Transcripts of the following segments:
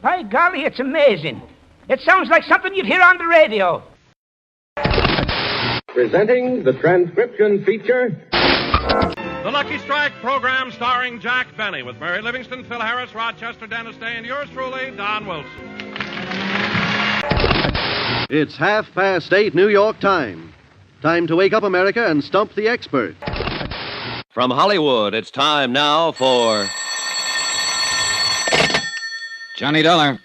By golly, it's amazing. It sounds like something you'd hear on the radio. Presenting the transcription feature. The Lucky Strike program starring Jack Benny with Mary Livingston, Phil Harris, Rochester Dennis Day, and yours truly, Don Wilson. It's 8:30 New York time. Time to wake up, America, and stump the expert. From Hollywood, it's time now for Johnny Dollar.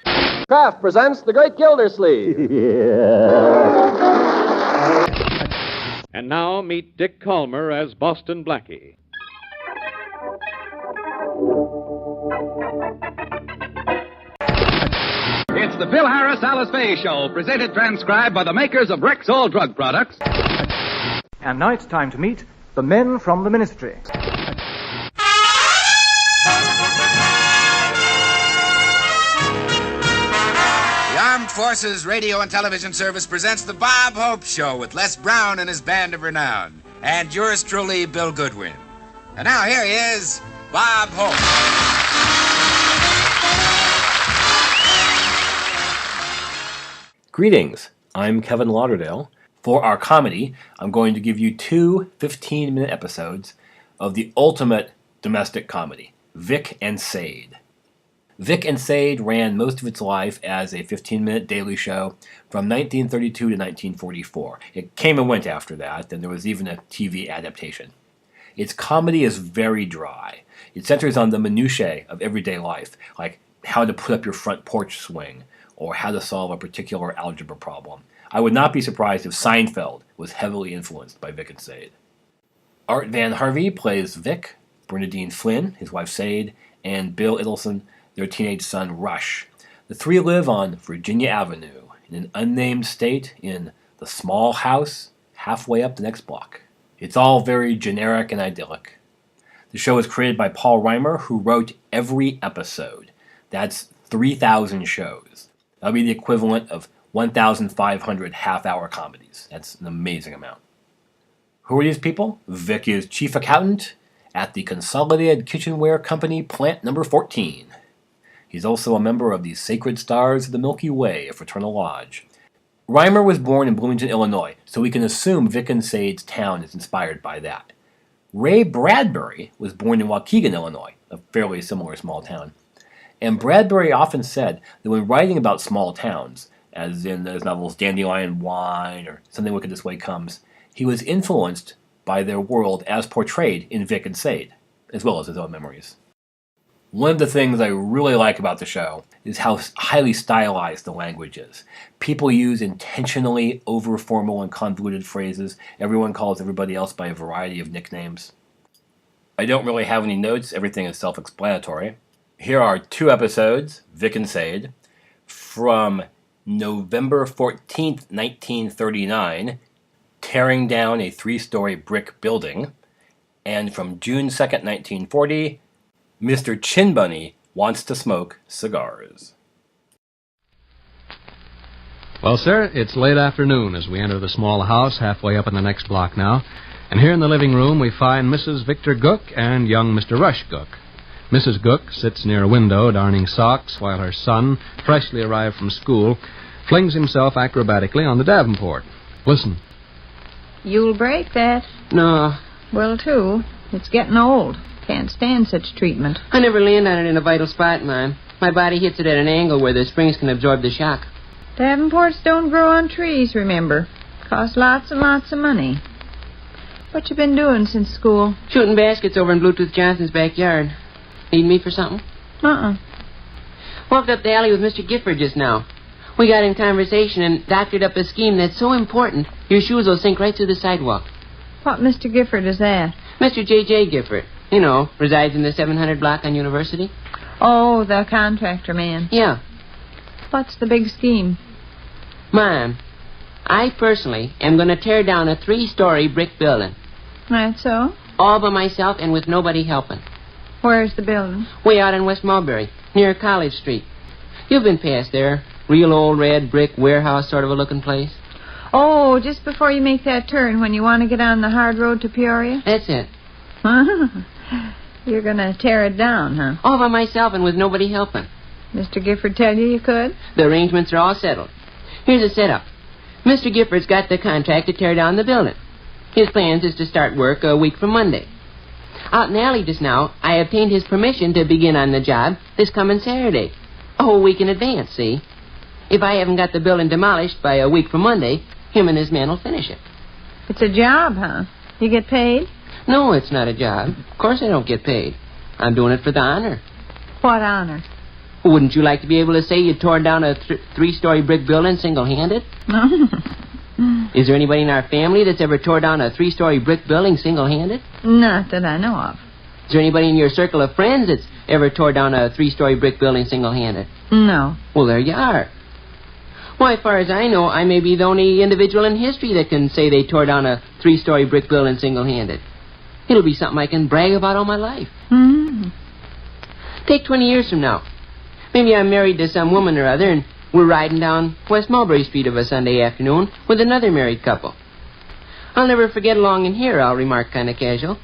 Kraft presents The Great Gildersleeve. And now meet Dick Calmer as Boston Blackie. It's the Phil Harris Alice Faye Show, presented transcribed by the makers of Rexall drug products. And now it's time to meet the men from the ministry. The Armed Forces Radio and Television Service presents the Bob Hope Show with Les Brown and his band of renown. And yours truly, Bill Goodwin. And now here he is, Bob Hope. Greetings, I'm Kevin Lauderdale. For our comedy, I'm going to give you two 15-minute episodes of the ultimate domestic comedy, Vic and Sade. Vic and Sade ran most of its life as a 15-minute daily show from 1932 to 1944. It came and went after that, and there was even a TV adaptation. Its comedy is very dry. It centers on the minutiae of everyday life, like how to put up your front porch swing, or how to solve a particular algebra problem. I would not be surprised if Seinfeld was heavily influenced by Vic and Sade. Art Van Harvey plays Vic, Bernadine Flynn, his wife Sade, and Bill Idelson, their teenage son Rush. The three live on Virginia Avenue, in an unnamed state in the small house halfway up the next block. It's all very generic and idyllic. The show was created by Paul Reimer, who wrote every episode. That's 3,000 shows. That'll be the equivalent of 1,500 half-hour comedies. That's an amazing amount. Who are these people? Vic is chief accountant at the Consolidated Kitchenware Company, plant number 14. He's also a member of the Sacred Stars of the Milky Way, a fraternal lodge. Reimer was born in Bloomington, Illinois, so we can assume Vic and Sade's town is inspired by that. Ray Bradbury was born in Waukegan, Illinois, a fairly similar small town. And Bradbury often said that when writing about small towns, as in his novels Dandelion Wine or Something Wicked This Way Comes, he was influenced by their world as portrayed in Vic and Sade, as well as his own memories. One of the things I really like about the show is how highly stylized the language is. People use intentionally over-formal and convoluted phrases. Everyone calls everybody else by a variety of nicknames. I don't really have any notes. Everything is self-explanatory. Here are two episodes, Vic and Sade, from November 14th, 1939, Tearing Down a Three-Story Brick Building, and from June 2nd, 1940, Mr. Chinbunny Wants to Smoke Cigars. Well, sir, it's late afternoon as we enter the small house halfway up in the next block now, and here in the living room we find Mrs. Victor Gook and young Mr. Rush Gook. Mrs. Gook sits near a window darning socks while her son, freshly arrived from school, flings himself acrobatically on the Davenport. Listen. You'll break that. No. Will, too. It's getting old. Can't stand such treatment. I never land on it in a vital spot, Mom. My body hits it at an angle where the springs can absorb the shock. Davenports don't grow on trees, remember. Cost lots and lots of money. What you been doing since school? Shooting baskets over in Bluetooth Johnson's backyard. Need me for something? Walked up the alley with Mr. Gifford just now. We got in conversation and doctored up a scheme that's so important, your shoes will sink right through the sidewalk. What Mr. Gifford is that? Mr. J.J. Gifford. You know, resides in the 700 block on University. Oh, the contractor man. Yeah. What's the big scheme? Mom, I personally am going to tear down a 3-story brick building. That's so? All by myself and with nobody helping. Where's the building? Way out in West Mulberry, near College Street. You've been past there. Real old red brick warehouse sort of a looking place. Oh, just before you make that turn when you want to get on the hard road to Peoria? That's it. You're going to tear it down, huh? All by myself and with nobody helping. Mr. Gifford tell you could? The arrangements are all settled. Here's the setup. Mr. Gifford's got the contract to tear down the building. His plans is to start work a week from Monday. Out in the alley just now, I obtained his permission to begin on the job this coming Saturday. A whole week in advance, see? If I haven't got the building demolished by a week from Monday, him and his man will finish it. It's a job, huh? You get paid? No, it's not a job. Of course I don't get paid. I'm doing it for the honor. What honor? Wouldn't you like to be able to say you tore down a three-story brick building single-handed? No. Is there anybody in our family that's ever tore down a three-story brick building single-handed? Not that I know of. Is there anybody in your circle of friends that's ever tore down a three-story brick building single-handed? No. Well, there you are. Why, as far as I know, I may be the only individual in history that can say they tore down a three-story brick building single-handed. It'll be something I can brag about all my life. Mm-hmm. Take 20 years from now. Maybe I'm married to some woman or other, and we're riding down West Mulberry Street of a Sunday afternoon with another married couple. I'll never forget along in here, I'll remark kind of casual.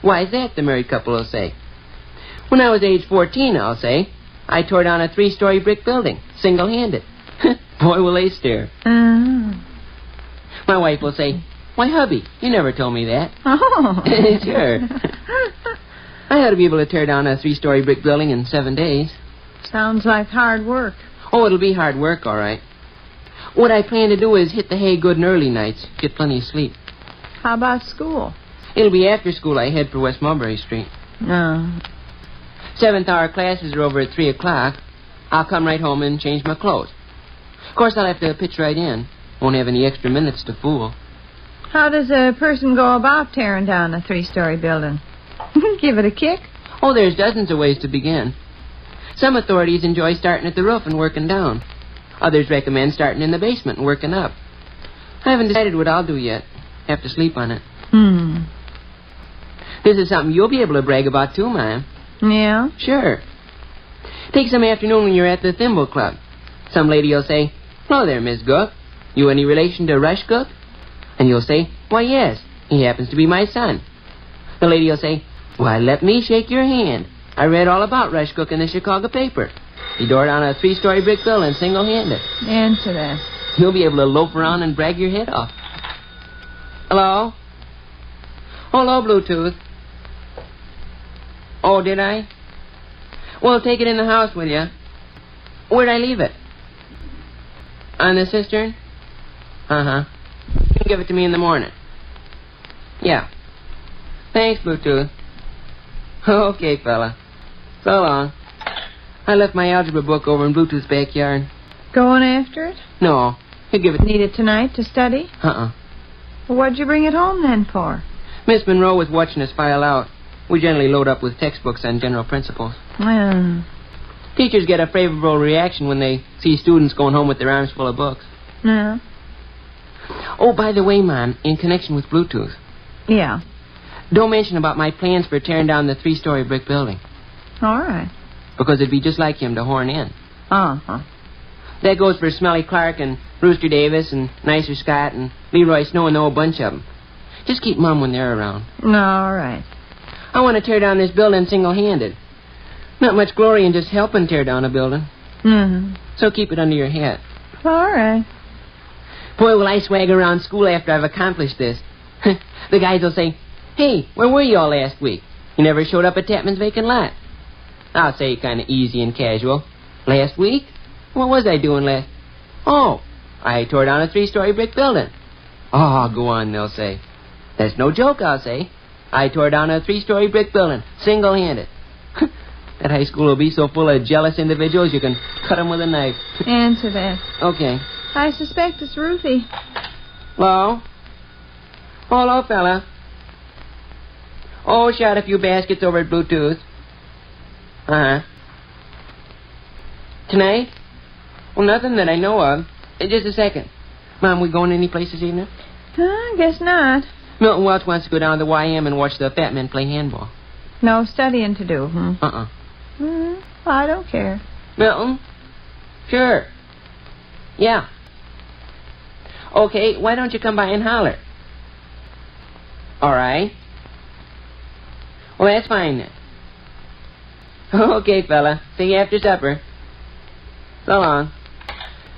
Why's that, the married couple will say. When I was age 14, I'll say, I tore down a three-story brick building, single-handed. Boy, will they stare. My wife will say, why, hubby, you never told me that. Oh. Sure. I ought to be able to tear down a three-story brick building in 7 days. Sounds like hard work. Oh, it'll be hard work, all right. What I plan to do is hit the hay good and early nights, get plenty of sleep. How about school? It'll be after school I head for West Mulberry Street. No. 7th hour classes are over at 3 o'clock. I'll come right home and change my clothes. Of course, I'll have to pitch right in. Won't have any extra minutes to fool. How does a person go about tearing down a three-story building? Give it a kick? Oh, there's dozens of ways to begin. Some authorities enjoy starting at the roof and working down. Others recommend starting in the basement and working up. I haven't decided what I'll do yet. Have to sleep on it. This is something you'll be able to brag about, too, ma'am. Yeah? Sure. Take some afternoon when you're at the Thimble Club. Some lady will say, hello there, Miss Gook. You any relation to Rush Gook? And you'll say, why, yes, he happens to be my son. The lady will say, why, let me shake your hand. I read all about Rush Gook in the Chicago paper. He tore down a three-story brick building single-handed. Answer that. You'll be able to loaf around and brag your head off. Hello? Hello, Bluetooth. Oh, did I? Well, take it in the house, will you? Where'd I leave it? On the cistern? Uh-huh. You can give it to me in the morning. Yeah. Thanks, Bluetooth. Okay, fella. So long. I left my algebra book over in Bluetooth's backyard. Going after it? No. He'll give it... Need it tonight to study? Uh-uh. Well, what'd you bring it home then for? Miss Monroe was watching us file out. We generally load up with textbooks on general principles. Well... Teachers get a favorable reaction when they see students going home with their arms full of books. Yeah. Oh, by the way, Mom, in connection with Bluetooth. Yeah. Don't mention about my plans for tearing down the three-story brick building. All right. Because it'd be just like him to horn in. Uh-huh. That goes for Smelly Clark and Rooster Davis and Nicer Scott and Leroy Snow and the whole bunch of them. Just keep Mum when they're around. All right. I want to tear down this building single-handed. Not much glory in just helping tear down a building. Mm-hmm. So keep it under your hat. All right. Boy, will I swagger around school after I've accomplished this. The guys will say, hey, where were you all last week? You never showed up at Tapman's vacant lot. I'll say kind of easy and casual. Last week? What was I doing last? Oh, I tore down a three-story brick building. Oh, go on, they'll say. That's no joke, I'll say. I tore down a three-story brick building, single-handed. That high school will be so full of jealous individuals you can cut them with a knife. Answer that. Okay. I suspect it's Ruthie. Hello? Hello, fella. Oh, shot a few baskets over at Bluetooth. Uh-huh. Tonight? Well, nothing that I know of. Just a second. Mom, we going any place this evening? Guess not. Milton Welch wants to go down to the YM and watch the fat men play handball. No studying to do, Uh-uh. I don't care. Milton? Sure. Yeah. Okay, why don't you come by and holler? All right. Well, that's fine then. Okay, fella. See you after supper. So long.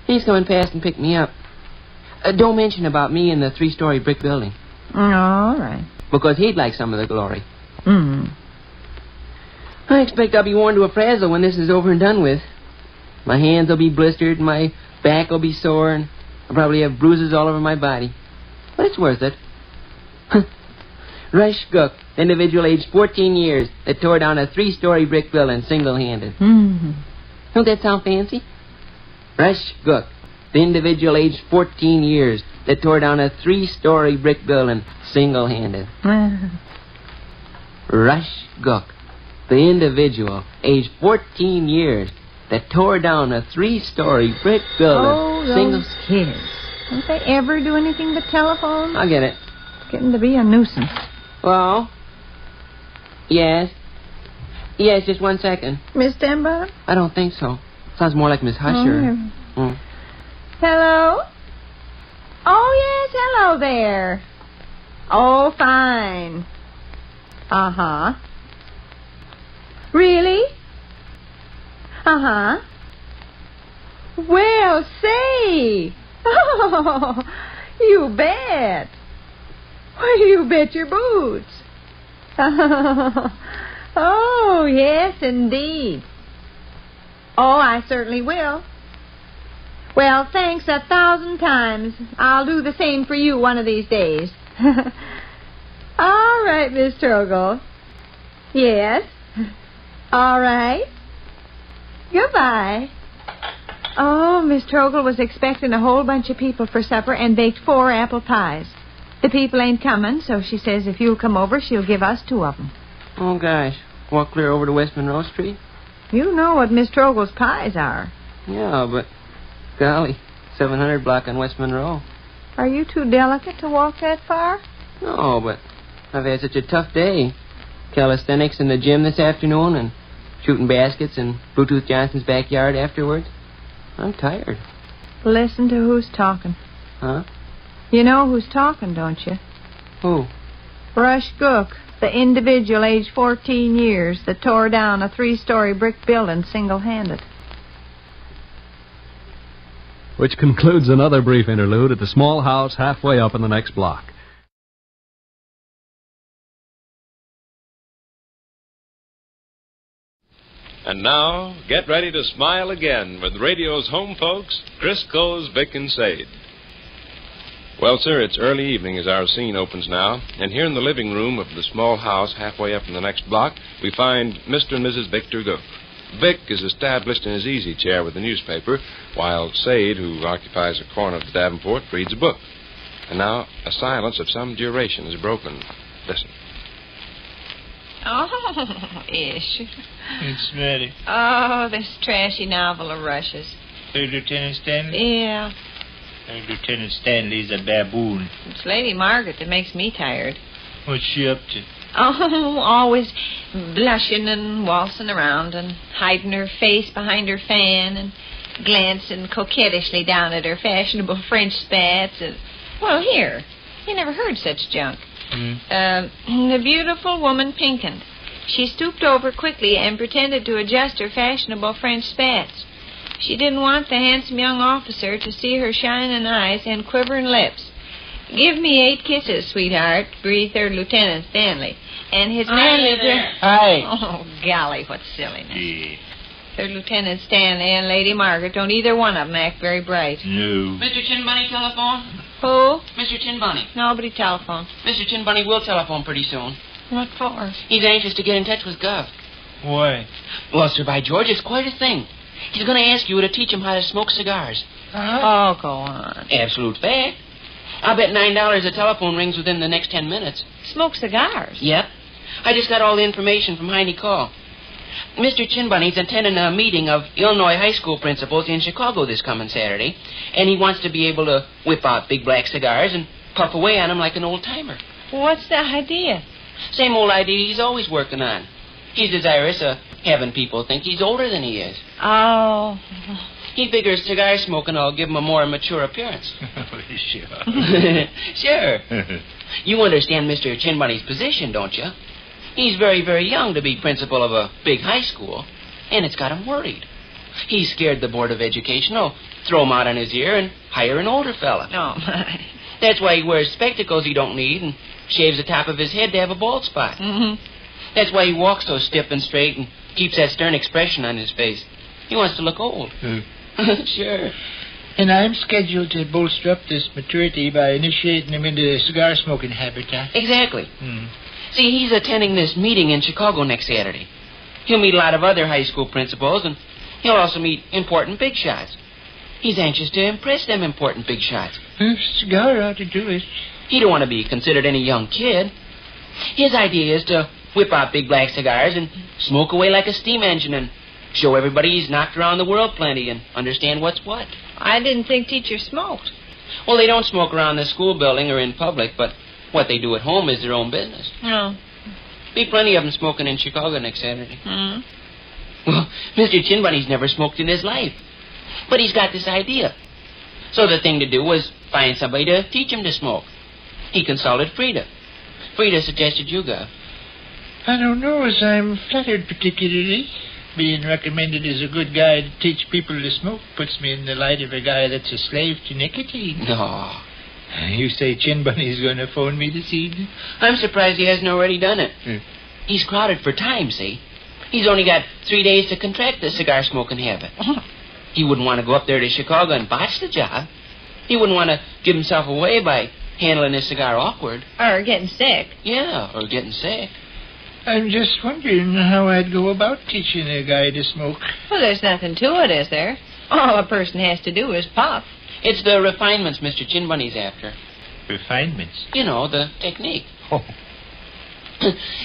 He's coming past and pick me up. Don't mention about me in the 3-story brick building. All right. Because he'd like some of the glory. Mm. I expect I'll be worn to a frazzle when this is over and done with. My hands will be blistered, and my back will be sore, and I'll probably have bruises all over my body. But it's worth it. Rush Gook, individual aged 14 years, that tore down a 3-story brick building single-handed. Mm-hmm. Don't that sound fancy? Rush Gook, the individual aged 14 years, that tore down a 3-story brick building single-handed. Rush Gook, the individual aged 14 years, that tore down a 3-story brick building. Oh, those kids. Don't they ever do anything but telephone? I'll get it. It's getting to be a nuisance. Well? Yes? Yes, just 1 second. Miss Denbottom? I don't think so. Sounds more like Miss Husher. Oh. Hello? Oh, yes, hello there. Oh, fine. Uh-huh. Really? Uh-huh. Well, say. Oh, you bet. Well, you bet your boots. Oh, yes, indeed. Oh, I certainly will. Well, thanks 1,000 times. I'll do the same for you one of these days. All right, Miss Trogle. Yes. All right. Goodbye. Oh, Miss Trogle was expecting a whole bunch of people for supper and baked 4 apple pies. The people ain't coming, so she says if you'll come over, she'll give us 2 of them. Oh, gosh. Walk clear over to West Monroe Street? You know what Miss Trogle's pies are. Yeah, but golly, 700 block on West Monroe. Are you too delicate to walk that far? No, but I've had such a tough day. Calisthenics in the gym this afternoon and shooting baskets in Bluetooth Johnson's backyard afterwards. I'm tired. Listen to who's talking. Huh? You know who's talking, don't you? Who? Rush Gook, the individual aged 14 years that tore down a 3-story brick building single-handed. Which concludes another brief interlude at the small house halfway up in the next block. And now, get ready to smile again with radio's home folks, Crisco's Vic and Sade. Well, sir, it's early evening as our scene opens now, and here in the living room of the small house halfway up in the next block, we find Mr. and Mrs. Victor Gook. Vic is established in his easy chair with a newspaper, while Sade, who occupies a corner of the Davenport, reads a book. And now, a silence of some duration is broken. Listen. Oh, ish. It's ready. Oh, this trashy novel of Rush's. Hey, Lieutenant Stanley? Yeah. Hey, Lieutenant Stanley's a baboon. It's Lady Margaret that makes me tired. What's she up to? Oh, always blushing and waltzing around and hiding her face behind her fan and glancing coquettishly down at her fashionable French spats. Well, here. You never heard such junk. The beautiful woman pinkened. She stooped over quickly and pretended to adjust her fashionable French spats. She didn't want the handsome young officer to see her shining eyes and quivering lips. "Give me 8 kisses, sweetheart," breathed Third Lieutenant Stanley. And his manly... Hi. Oh, golly, what silliness. Yeah. Third Lieutenant Stanley and Lady Margaret don't either one of them act very bright. No. Mr. Chinbunny telephone? Who? Mr. Chinbunny. Nobody telephone. Mr. Chinbunny will telephone pretty soon. What for? He's anxious to get in touch with Gov. Why? Well, sir, by George, it's quite a thing. He's going to ask you to teach him how to smoke cigars. Oh, go on. Absolute fact. I'll bet $9 the telephone rings within the next 10 minutes. Smoke cigars? Yep. I just got all the information from Heine Call. Mr. Chinbunny's attending a meeting of Illinois high school principals in Chicago this coming Saturday, and he wants to be able to whip out big black cigars and puff away on them like an old-timer. What's the idea? Same old idea he's always working on. He's desirous of having people think he's older than he is. Oh. He figures cigar smoking will give him a more mature appearance. Sure. Sure. You understand Mr. Chinbunny's position, don't you? He's very, very young to be principal of a big high school, and it's got him worried. He's scared the Board of Education will throw him out on his ear and hire an older fella. Oh, my. That's why he wears spectacles he don't need and shaves the top of his head to have a bald spot. Mm-hmm. That's why he walks so stiff and straight and keeps that stern expression on his face. He wants to look old. Sure. And I'm scheduled to bolster up this maturity by initiating him into the cigar smoking habit, huh? Exactly. See, he's attending this meeting in Chicago next Saturday. He'll meet a lot of other high school principals, and he'll also meet important big shots. He's anxious to impress them important big shots. Cigar ought to do it. He don't want to be considered any young kid. His idea is to whip out big black cigars and smoke away like a steam engine and show everybody he's knocked around the world plenty and understand what's what. I didn't think teachers smoked. Well, they don't smoke around the school building or in public, but what they do at home is their own business. No. Be plenty of them smoking in Chicago next Saturday. Mm. Well, Mr. Chinbunny's never smoked in his life. But he's got this idea. So the thing to do was find somebody to teach him to smoke. He consulted Frida. Frida suggested you go. I don't know as I'm flattered particularly. Being recommended as a good guy to teach people to smoke puts me in the light of a guy that's a slave to nicotine. No. You say Chinbunny's going to phone me this evening? I'm surprised he hasn't already done it. He's crowded for time, see? He's only got 3 days to contract the cigar smoking habit. He wouldn't want to go up there to Chicago and botch the job. He wouldn't want to give himself away by handling his cigar awkward. Or getting sick. Yeah, or getting sick. I'm just wondering how I'd go about teaching a guy to smoke. Well, there's nothing to it, is there? All a person has to do is puff. It's the refinements Mr. Chinbunny's after. Refinements? You know, the technique.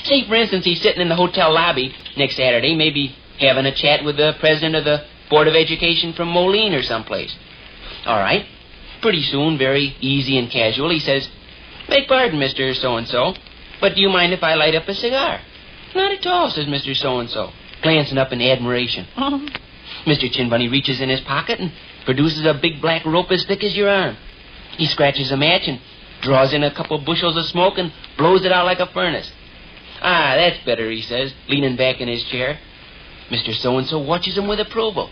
Say, for instance, he's sitting in the hotel lobby next Saturday, maybe having a chat with the president of the Board of Education from Moline or someplace. All right. Pretty soon, very easy and casual, he says, "Beg pardon, Mr. So-and-so, but do you mind if I light up a cigar?" "Not at all," says Mr. So-and-so, glancing up in admiration. Mr. Chinbunny reaches in his pocket and produces a big black rope as thick as your arm. He scratches a match and draws in a couple bushels of smoke and blows it out like a furnace. "Ah, that's better," he says, leaning back in his chair. Mr. So-and-so watches him with approval.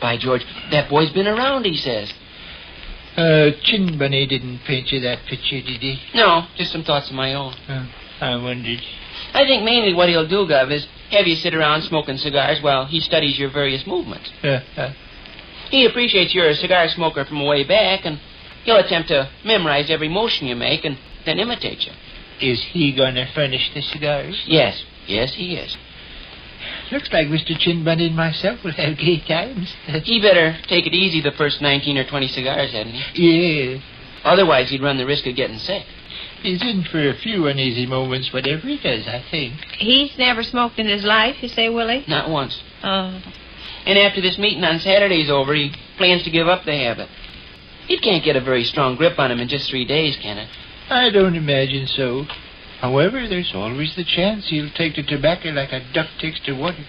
"By George, that boy's been around," he says. Chinbunny didn't paint you that picture, did he? No, just some thoughts of my own. I wondered. I think mainly what he'll do, Gov, is have you sit around smoking cigars while he studies your various movements. He appreciates you're a cigar smoker from way back, and he'll attempt to memorize every motion you make and then imitate you. Is he going to furnish the cigars? Yes, he is. Looks like Mr. Chinbunny and myself will have gay times. He better take it easy the first 19 or 20 cigars, hadn't he? Yeah. Otherwise, he'd run the risk of getting sick. He's in for a few uneasy moments, whatever he does, I think. He's never smoked in his life, you say, Willie? Not once. Oh. And after this meeting on Saturday's over, he plans to give up the habit. It can't get a very strong grip on him in just 3 days, can it? I don't imagine so. However, there's always the chance he'll take to tobacco like a duck takes to water.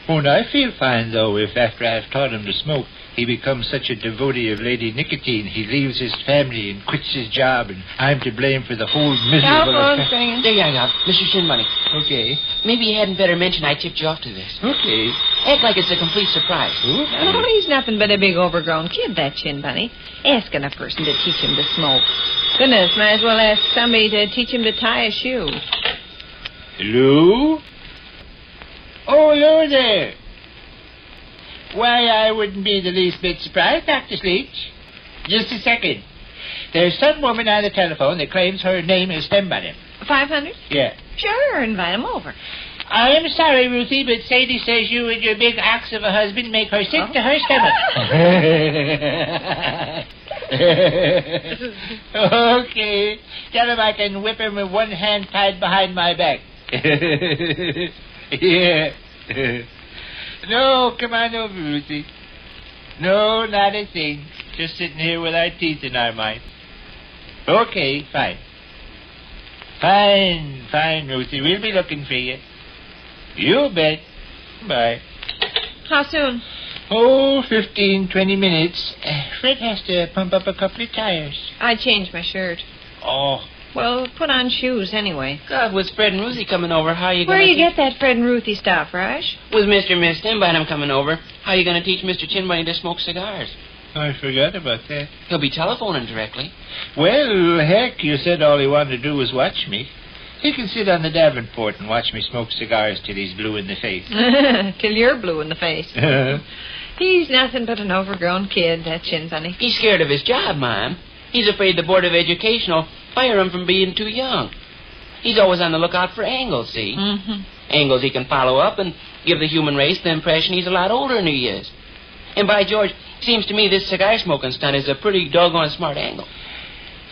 Won't I feel fine, though, if after I've taught him to smoke, he becomes such a devotee of Lady Nicotine, he leaves his family and quits his job, and I'm to blame for the whole miserable affair. There you are, Mr. Chinbunny. Okay. Maybe you hadn't better mention I tipped you off to this. Okay. Act like it's a complete surprise. Oh, he's nothing but a big overgrown kid, that Chinbunny. Asking a person to teach him to smoke. Goodness, might as well ask somebody to teach him to tie a shoe. Hello? Oh, hello there. Why, I wouldn't be the least bit surprised, Dr. Sleech. Just a second. There's some woman on the telephone that claims her name is Chinbunny. 500? Yeah. Sure, invite him over. I'm sorry, Ruthie, but Sadie says you and your big ox of a husband make her sick to her stomach. Okay. Tell him I can whip him with one hand tied behind my back. Yeah. No, come on over, Ruthie. No, not a thing. Just sitting here with our teeth in our mouths. Okay, fine. Fine, Ruthie. We'll be looking for you. You bet. Bye. How soon? Oh, 15, 20 minutes. Fred has to pump up a couple of tires. I changed my shirt. Oh, Well, put on shoes anyway. God, with Fred and Ruthie coming over, how you Where gonna... do you get that Fred and Ruthie stuff, Rush? With Mr. and Miss Chinbunny coming over, how you gonna teach Mr. Chinbunny to smoke cigars? I forgot about that. He'll be telephoning directly. Well, heck, you said all he wanted to do was watch me. He can sit on the Davenport and watch me smoke cigars till he's blue in the face. Till you're blue in the face. He's nothing but an overgrown kid, that Chinbunny. He's scared of his job, Mom. He's afraid the Board of Education will fire him from being too young. He's always on the lookout for angles, see? Mm-hmm. Angles he can follow up and give the human race the impression he's a lot older than he is. And by George, seems to me this cigar smoking stunt is a pretty doggone smart angle.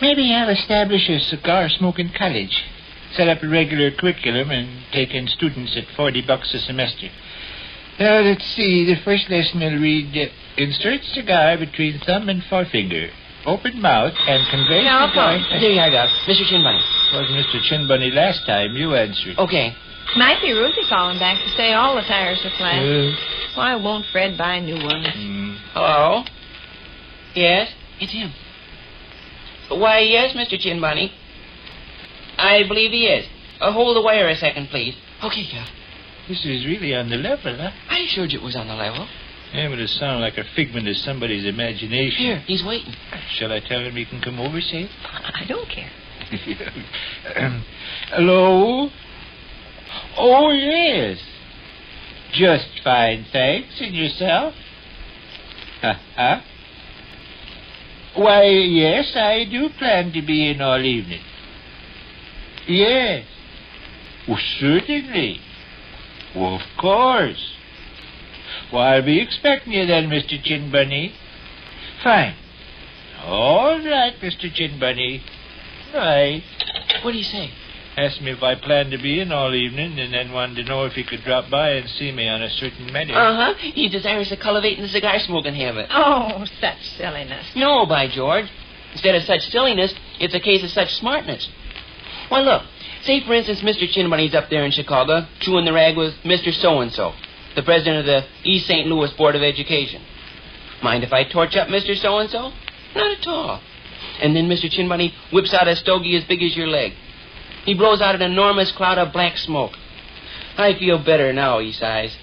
Maybe I'll establish a cigar smoking college. Set up a regular curriculum and take in students at $40 a semester. Now, let's see. The first lesson will read, insert cigar between thumb and forefinger. Open mouth and convey cigar... There you are, Mr. Chinbunny. Was Mr. Chinbunny last time. You answered. Okay. Might be Ruthie calling back to say all the tires are flat. Why won't Fred buy new ones? Hello? Yes? It's him. Why, yes, Mr. Chinbunny. I believe he is. Hold the wire a second, please. Okay, Jeff. This is really on the level, huh? I assured you it was on the level. Yeah, but it sounds like a figment of somebody's imagination. Here, he's waiting. Shall I tell him he can come over, say? I don't care. Hello? Oh, yes. Just fine, thanks. And yourself? Huh? Why, yes, I do plan to be in all evening. Yes. Well, certainly. Well, of course. Well, I'll be expecting you then, Mr. Chinbunny. Fine. All right, Mr. Chinbunny. Right. What do you say? Asked me if I planned to be in all evening, and then wanted to know if he could drop by and see me on a certain matter. Uh-huh. He's desirous of cultivating the cigar-smoking habit. Oh, such silliness. No, by George. Instead of such silliness, it's a case of such smartness. Why, look. Say, for instance, Mr. Chinbunny's up there in Chicago, chewing the rag with Mr. So-and-so, the president of the East St. Louis Board of Education. Mind if I torch up Mr. So-and-so? Not at all. And then Mr. Chinbunny whips out a stogie as big as your leg. He blows out an enormous cloud of black smoke. I feel better now, he sighs.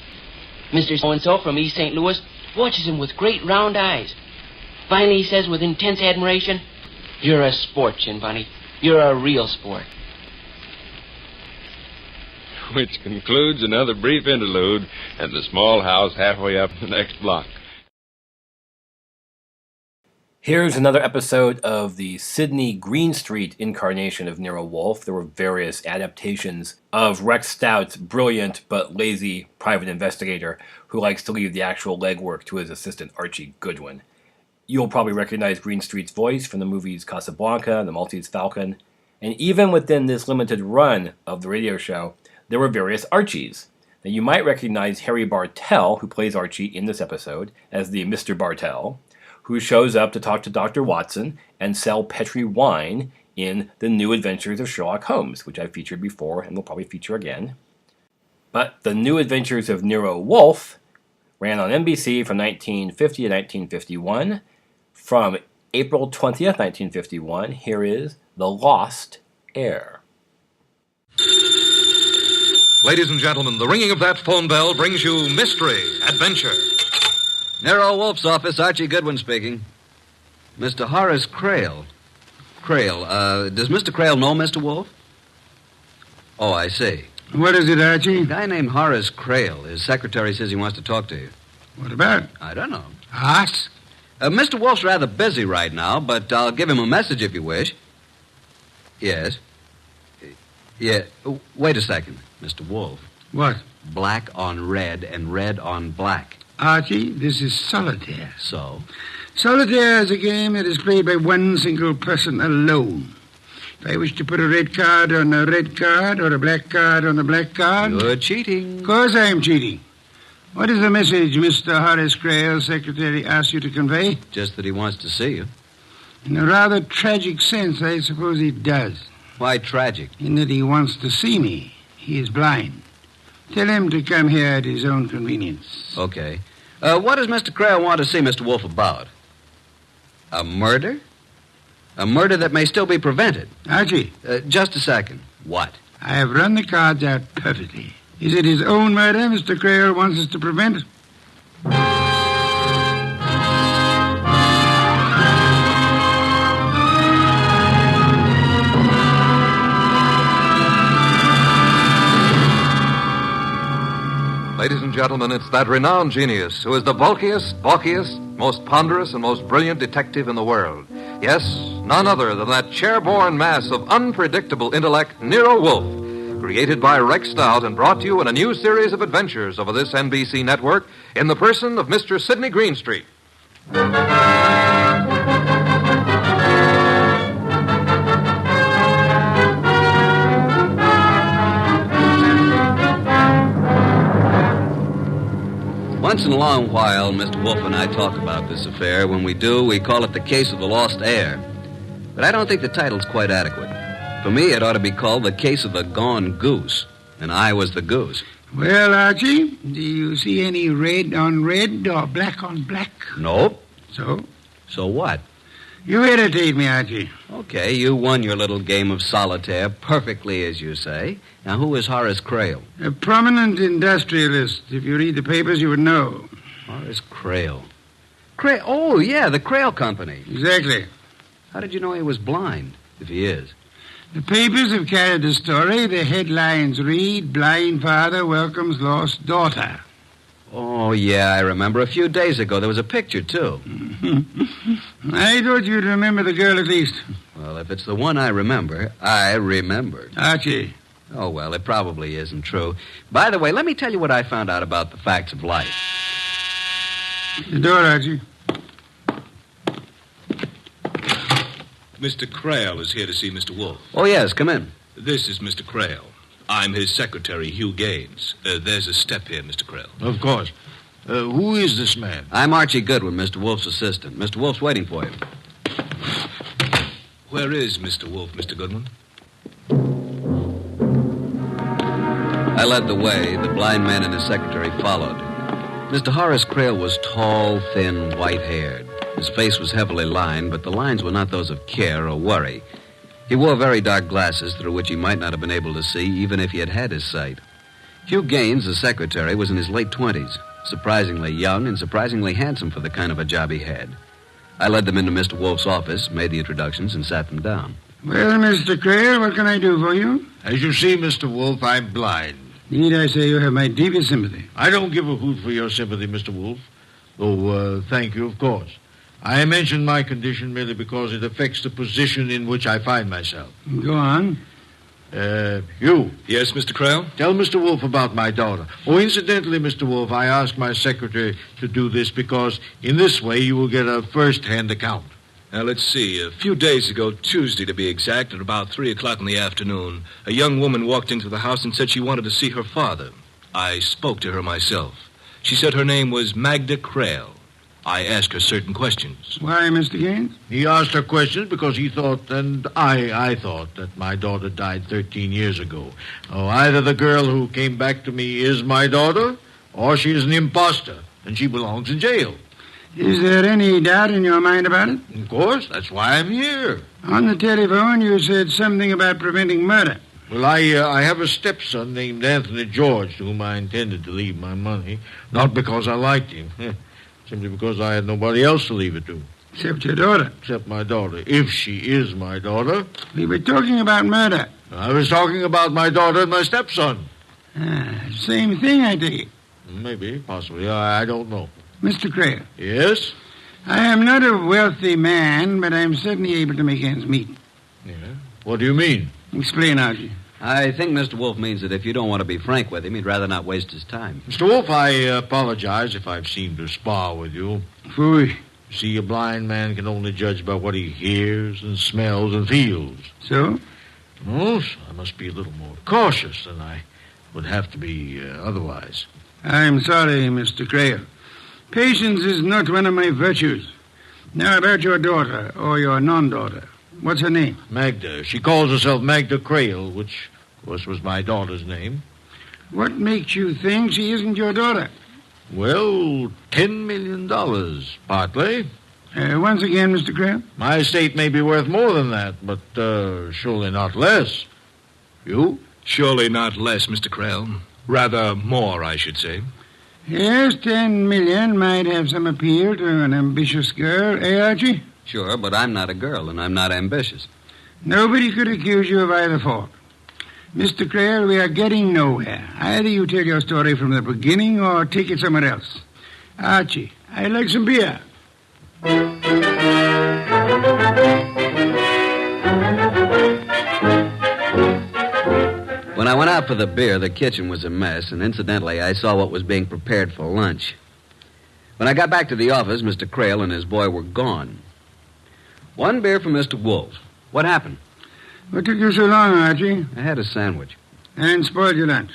Mr. So-and-so from East St. Louis watches him with great round eyes. Finally, he says with intense admiration, "You're a sport, Chinbunny. You're a real sport." Which concludes another brief interlude at the small house halfway up the next block. Here's another episode of the Sidney Greenstreet incarnation of Nero Wolfe. There were various adaptations of Rex Stout's brilliant but lazy private investigator who likes to leave the actual legwork to his assistant Archie Goodwin. You'll probably recognize Greenstreet's voice from the movies Casablanca, The Maltese Falcon, and even within this limited run of the radio show, there were various Archies. Now, you might recognize Harry Bartell, who plays Archie in this episode, as the Mr. Bartell, who shows up to talk to Dr. Watson and sell Petri wine in The New Adventures of Sherlock Holmes, which I've featured before and will probably feature again. But The New Adventures of Nero Wolfe ran on NBC from 1950 to 1951. From April 20th, 1951, here is The Lost Heir. Ladies and gentlemen, the ringing of that phone bell brings you mystery, adventure. Nero Wolfe's office, Archie Goodwin speaking. Mr. Horace Crale. Does Mr. Crale know Mr. Wolfe? Oh, I see. What is it, Archie? A guy named Horace Crale. His secretary says he wants to talk to you. What about? I don't know. Ask. Mr. Wolfe's rather busy right now, but I'll give him a message if you wish. Yes. Yeah. Wait a second, Mr. Wolfe. What? Black on red and red on black. Archie, this is solitaire. So? Solitaire is a game that is played by one single person alone. If I wish to put a red card on a red card or a black card on a black card... You're cheating. Of course I am cheating. What is the message Mr. Horace Crale, secretary, asked you to convey? Just that he wants to see you. In a rather tragic sense, I suppose he does. Why tragic? In that he wants to see me. He is blind. Tell him to come here at his own convenience. Okay. What does Mr. Crale want to see Mr. Wolfe about? A murder? A murder that may still be prevented. Archie. Just a second. What? I have run the cards out perfectly. Is it his own murder Mr. Crail wants us to prevent? Ladies and gentlemen, it's that renowned genius who is the bulkiest, bulkiest, most ponderous, and most brilliant detective in the world. Yes, none other than that chair-borne mass of unpredictable intellect, Nero Wolfe, created by Rex Stout and brought to you in a new series of adventures over this NBC network in the person of Mr. Sidney Greenstreet. Once in a long while, Mr. Wolfe and I talk about this affair. When we do, we call it the case of the lost heir. But I don't think the title's quite adequate. For me, it ought to be called the case of the gone goose. And I was the goose. Well, Archie, do you see any red on red or black on black? Nope. So? So what? You irritate me, Archie. Okay, you won your little game of solitaire perfectly, as you say. Now, who is Horace Crail? A prominent industrialist. If you read the papers, you would know. Horace Crail. Crail? Oh, yeah, the Crail Company. Exactly. How did you know he was blind, if he is? The papers have carried the story. The headlines read, Blind Father Welcomes Lost Daughter. Oh, yeah, I remember. A few days ago, there was a picture, too. I thought you'd remember the girl at least. Well, if it's the one I remember, I remembered. Archie. Oh, well, it probably isn't true. By the way, let me tell you what I found out about the facts of life. The door, Archie. Mr. Crail is here to see Mr. Wolfe. Oh, yes, come in. This is Mr. Crail. I'm his secretary, Hugh Gaines. There's a step here, Mr. Crail. Of course. Who is this man? I'm Archie Goodwin, Mr. Wolfe's assistant. Mr. Wolfe's waiting for you. Where is Mr. Wolfe, Mr. Goodwin? I led the way. The blind man and his secretary followed. Mr. Horace Crail was tall, thin, white-haired. His face was heavily lined, but the lines were not those of care or worry. He wore very dark glasses through which he might not have been able to see, even if he had had his sight. Hugh Gaines, the secretary, was in his late 20s, surprisingly young and surprisingly handsome for the kind of a job he had. I led them into Mr. Wolfe's office, made the introductions, and sat them down. Well, Mr. Crail, what can I do for you? As you see, Mr. Wolfe, I'm blind. Need I say you have my deepest sympathy? I don't give a hoot for your sympathy, Mr. Wolfe. Though, thank you, of course. I mention my condition merely because it affects the position in which I find myself. Go on. You. Yes, Mr. Crail? Tell Mr. Wolfe about my daughter. Oh, incidentally, Mr. Wolfe, I asked my secretary to do this because in this way you will get a first-hand account. Now, let's see. A few days ago, Tuesday to be exact, at about 3 o'clock in the afternoon, a young woman walked into the house and said she wanted to see her father. I spoke to her myself. She said her name was Magda Crail. I asked her certain questions. Why, Mr. Gaines? He asked her questions because he thought, and I thought, that my daughter died 13 years ago. Oh, either the girl who came back to me is my daughter, or she is an imposter, and she belongs in jail. Is there any doubt in your mind about it? Of course. That's why I'm here. On the telephone, you said something about preventing murder. Well, I have a stepson named Anthony George to whom I intended to leave my money, not because I liked him. Simply because I had nobody else to leave it to. Except your daughter. Except my daughter. If she is my daughter. We were talking about murder. I was talking about my daughter and my stepson. Same thing, I take it. Maybe, possibly. I don't know. Mr. Crail. Yes? I am not a wealthy man, but I'm certainly able to make ends meet. Yeah? What do you mean? Explain, Archie. I think Mr. Wolfe means that if you don't want to be frank with him, he'd rather not waste his time. Mr. Wolfe, I apologize if I've seemed to spar with you. Phooey. See, a blind man can only judge by what he hears and smells and feels. So? Oh, so I must be a little more cautious than I would have to be otherwise. I'm sorry, Mr. Crail. Patience is not one of my virtues. Now, about your daughter, or your non-daughter. What's her name? Magda. She calls herself Magda Crail, which, of course, was my daughter's name. What makes you think she isn't your daughter? Well, $10 million, partly. Once again, Mr. Creel? My estate may be worth more than that, but surely not less. You? Surely not less, Mr. Krell. Rather more, I should say. Yes, 10 million might have some appeal to an ambitious girl, eh, Archie? Sure, but I'm not a girl, and I'm not ambitious. Nobody could accuse you of either fault. Mr. Creel, we are getting nowhere. Either you tell your story from the beginning or take it somewhere else. Archie, I'd like some beer. When I went out for the beer, the kitchen was a mess, and incidentally, I saw what was being prepared for lunch. When I got back to the office, Mr. Creel and his boy were gone. One beer for Mr. Wolfe. What happened? What took you so long, Archie? I had a sandwich. And spoiled your lunch.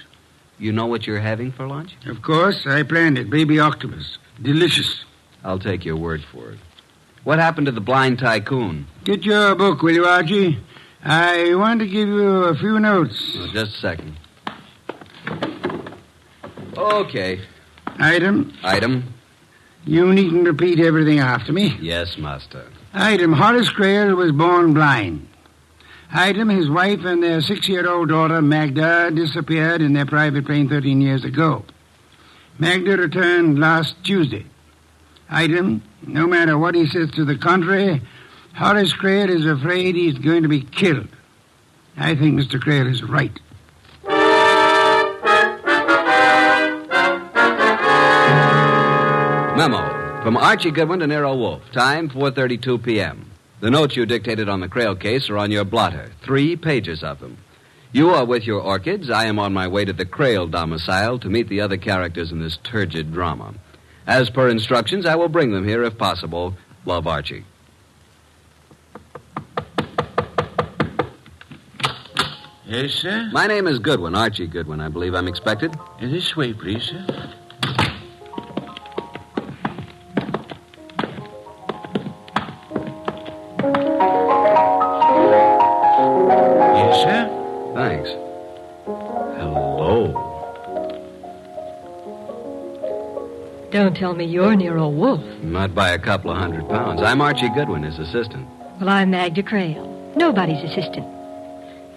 You know what you're having for lunch? Of course, I planned it. Baby octopus. Delicious. I'll take your word for it. What happened to the blind tycoon? Get your book, will you, Archie? I want to give you a few notes. Oh, just a second. Okay. Item. You needn't repeat everything after me. Yes, master. Item. Horace Creel was born blind. Item. His wife and their 6-year-old daughter, Magda, disappeared in their private plane 13 years ago. Magda returned last Tuesday. Item. No matter what he says to the contrary, Horace Creel is afraid he's going to be killed. I think Mr. Creel is right. Memo from Archie Goodwin to Nero Wolfe. Time 4:32 p.m. The notes you dictated on the Creel case are on your blotter. 3 pages of them. You are with your orchids. I am on my way to the Creel domicile to meet the other characters in this turgid drama. As per instructions, I will bring them here if possible. Love, Archie. Yes, sir? My name is Goodwin, Archie Goodwin. I believe I'm expected. This way, please, sir. Yes, sir? Thanks. Hello. Don't tell me you're Nero Wolfe. Not by a couple of £100. I'm Archie Goodwin, his assistant. Well, I'm Magda Creel. Nobody's assistant.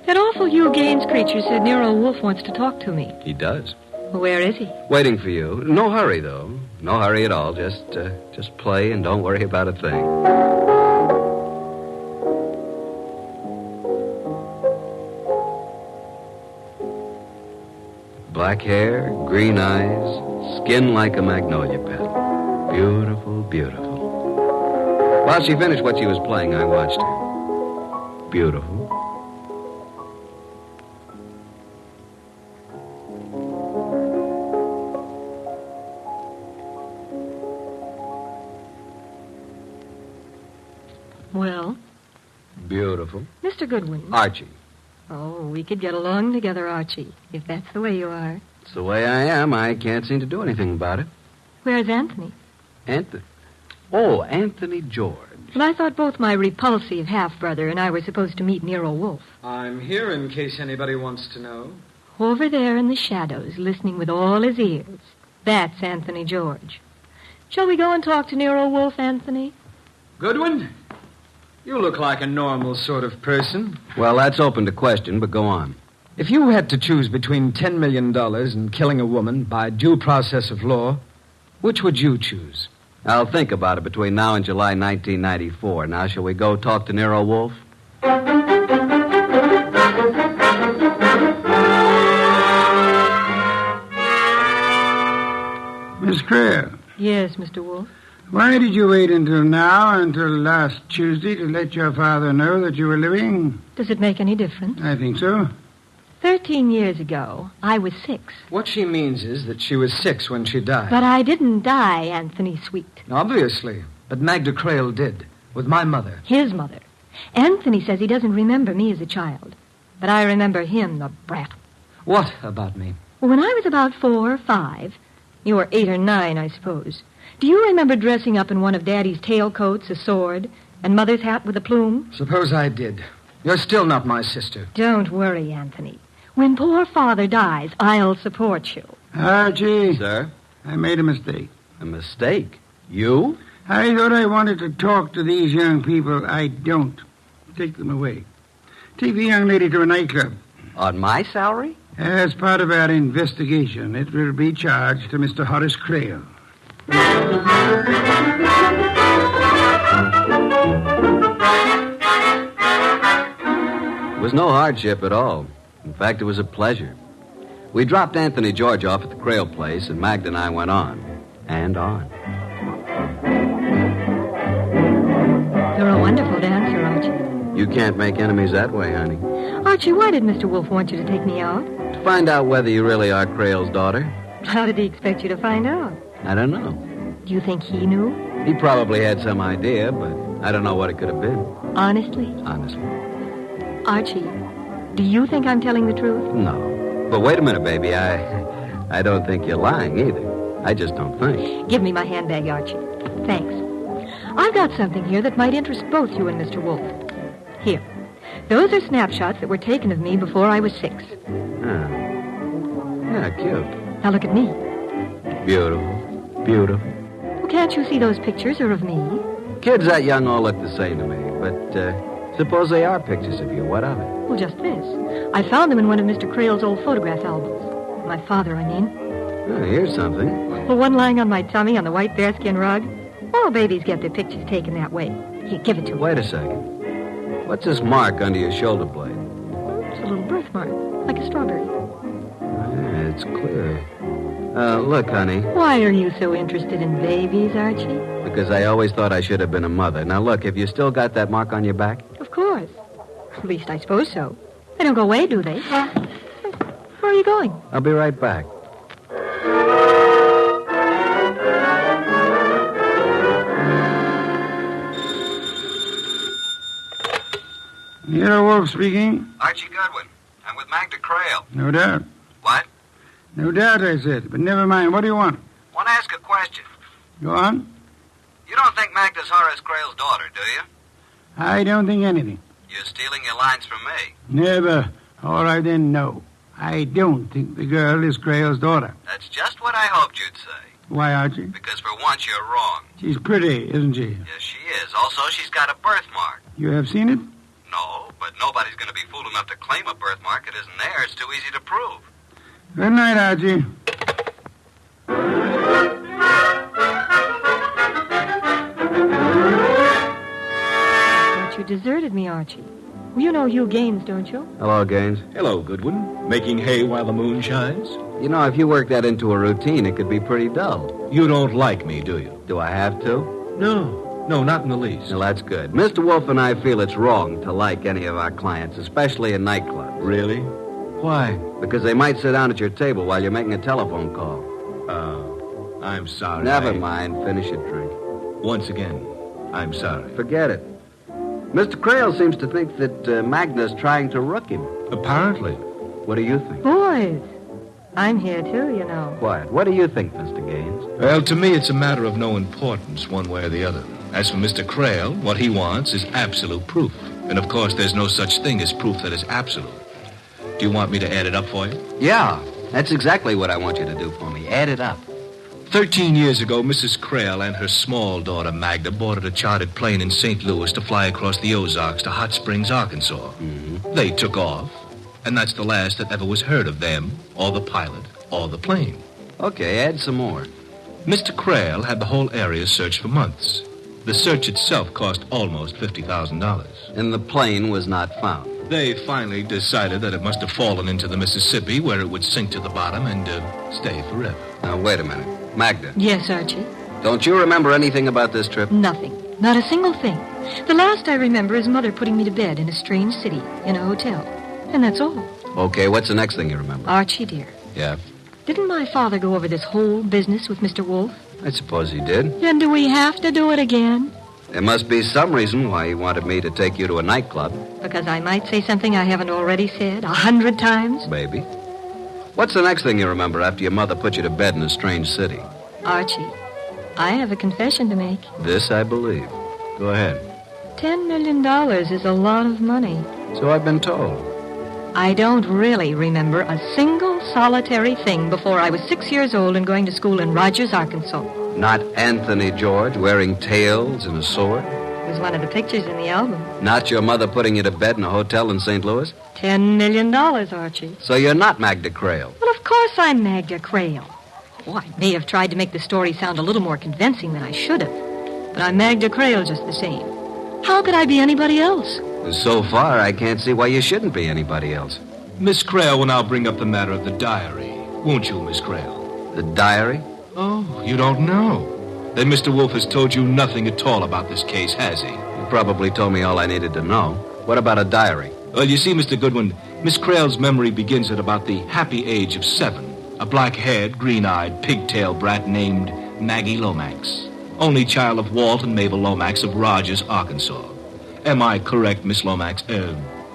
That awful Hugh Gaines creature said Nero Wolfe wants to talk to me. He does. Well, where is he? Waiting for you. No hurry, though. No hurry at all. Just play and don't worry about a thing. Black hair, green eyes, skin like a magnolia petal. Beautiful, beautiful. While she finished what she was playing, I watched her. Beautiful. Well? Beautiful. Mr. Goodwin. Archie. Oh, we could get along together, Archie, if that's the way you are. It's the way I am. I can't seem to do anything about it. Where's Anthony? Anthony? Oh, Anthony George. Well, I thought both my repulsive half-brother and I were supposed to meet Nero Wolfe. I'm here in case anybody wants to know. Over there in the shadows, listening with all his ears. That's Anthony George. Shall we go and talk to Nero Wolfe, Anthony? Goodwin? You look like a normal sort of person. Well, that's open to question, but go on. If you had to choose between $10 million and killing a woman by due process of law, which would you choose? I'll think about it between now and July 1994. Now, shall we go talk to Nero Wolfe? Miss Creel. Yes, Mr. Wolfe. Why did you wait until now, until last Tuesday, to let your father know that you were living? Does it make any difference? I think so. 13 years ago, I was 6. What she means is that she was 6 when she died. But I didn't die, Anthony Sweet. Obviously. But Magda Creel did, with my mother. His mother. Anthony says he doesn't remember me as a child. But I remember him, the brat. What about me? Well, when I was about 4 or 5, you were 8 or 9, I suppose. Do you remember dressing up in one of Daddy's tailcoats, a sword, and Mother's hat with a plume? Suppose I did. You're still not my sister. Don't worry, Anthony. When poor Father dies, I'll support you. Archie. Sir? I made a mistake. A mistake? You? I thought I wanted to talk to these young people. I don't. Take them away. Take the young lady to a nightclub. On my salary? As part of our investigation, it will be charged to Mr. Horace Crail. It was no hardship at all. In fact, it was a pleasure. We dropped Anthony George off at the Crail place, and Magda and I went on. And on. You're a wonderful dancer, Archie. You can't make enemies that way, honey. Archie, why did Mr. Wolfe want you to take me out? To find out whether you really are Crail's daughter. How did he expect you to find out? I don't know. Do you think he knew? He probably had some idea, but I don't know what it could have been. Honestly? Honestly. Archie, do you think I'm telling the truth? No. But wait a minute, baby. I don't think you're lying either. I just don't think. Give me my handbag, Archie. Thanks. I've got something here that might interest both you and Mr. Wolfe. Here. Those are snapshots that were taken of me before I was 6. Ah. Yeah, cute. Now look at me. Beautiful. Beautiful. Well, can't you see those pictures are of me? Kids that young all look the same to me, but suppose they are pictures of you. What of it? Well, just this. I found them in one of Mr. Crail's old photograph albums. My father, I mean. Oh, here's something. Well, one lying on my tummy on the white bearskin rug. All babies get their pictures taken that way. Here, give it to me. Wait a second. What's this mark under your shoulder blade? It's a little birthmark, like a strawberry. Yeah, it's clear. Look, honey. Why are you so interested in babies, Archie? Because I always thought I should have been a mother. Now, look, have you still got that mark on your back? Of course. At least I suppose so. They don't go away, do they? Where are you going? I'll be right back. Nero Wolfe speaking. Archie Goodwin. I'm with Magda Crail. No doubt. What? No doubt, I said. But never mind. What do you want? Want to ask a question. Go on. You don't think Magda's Horace Crail's daughter, do you? I don't think anything. You're stealing your lines from me. Never. All right, then, no. I don't think the girl is Crail's daughter. That's just what I hoped you'd say. Why, Archie? Because for once you're wrong. She's pretty, isn't she? Yes, she is. Also, she's got a birthmark. You have seen it? No, but nobody's going to be fool enough to claim a birthmark that isn't there. It's too easy to prove. Good night, Archie. But you deserted me, Archie. Well, you know Hugh Gaines, don't you? Hello, Gaines. Hello, Goodwin. Making hay while the moon shines? You know, if you work that into a routine, it could be pretty dull. You don't like me, do you? Do I have to? No, not in the least. Well, that's good. Mr. Wolfe and I feel it's wrong to like any of our clients, especially in nightclubs. Really? Why? Because they might sit down at your table while you're making a telephone call. Oh, I'm sorry. Never mind. Finish your drink. Once again, I'm sorry. Forget it. Mr. Crail seems to think that Magda's trying to rook him. Apparently. What do you think? Boys, I'm here too, you know. Quiet. What do you think, Mr. Gaines? Well, to me, it's a matter of no importance one way or the other. As for Mr. Crail, what he wants is absolute proof. And, of course, there's no such thing as proof that is absolute. Do you want me to add it up for you? Yeah, that's exactly what I want you to do for me. Add it up. 13 years ago, Mrs. Crail and her small daughter, Magda, boarded a chartered plane in St. Louis to fly across the Ozarks to Hot Springs, Arkansas. Mm-hmm. They took off, and that's the last that ever was heard of them, or the pilot, or the plane. Okay, add some more. Mr. Crail had the whole area searched for months. The search itself cost almost $50,000. And the plane was not found. They finally decided that it must have fallen into the Mississippi, where it would sink to the bottom and stay forever. Now, wait a minute. Magda. Yes, Archie? Don't you remember anything about this trip? Nothing. Not a single thing. The last I remember is Mother putting me to bed in a strange city, in a hotel. And that's all. Okay, what's the next thing you remember? Archie, dear. Yeah? Didn't my father go over this whole business with Mr. Wolfe? I suppose he did. Then do we have to do it again? There must be some reason why he wanted me to take you to a nightclub. Because I might say something I haven't already said 100 times? Maybe. What's the next thing you remember after your mother put you to bed in a strange city? Archie, I have a confession to make. This I believe. Go ahead. $10 million is a lot of money. So I've been told. I don't really remember a single solitary thing before I was 6 years old and going to school in Rogers, Arkansas. Not Anthony George wearing tails and a sword? It was one of the pictures in the album. Not your mother putting you to bed in a hotel in St. Louis? $10 million, Archie. So you're not Magda Crale? Well, of course I'm Magda Crale. Oh, I may have tried to make the story sound a little more convincing than I should have. But I'm Magda Crale just the same. How could I be anybody else? So far, I can't see why you shouldn't be anybody else. Miss Crale will now bring up the matter of the diary. Won't you, Miss Crale? The diary? Oh, you don't know. Then Mr. Wolfe has told you nothing at all about this case, has he? He probably told me all I needed to know. What about a diary? Well, you see, Mr. Goodwin, Miss Crale's memory begins at about the happy age of 7. A black-haired, green-eyed, pigtail brat named Maggie Lomax. Only child of Walt and Mabel Lomax of Rogers, Arkansas. Am I correct, Miss Lomax?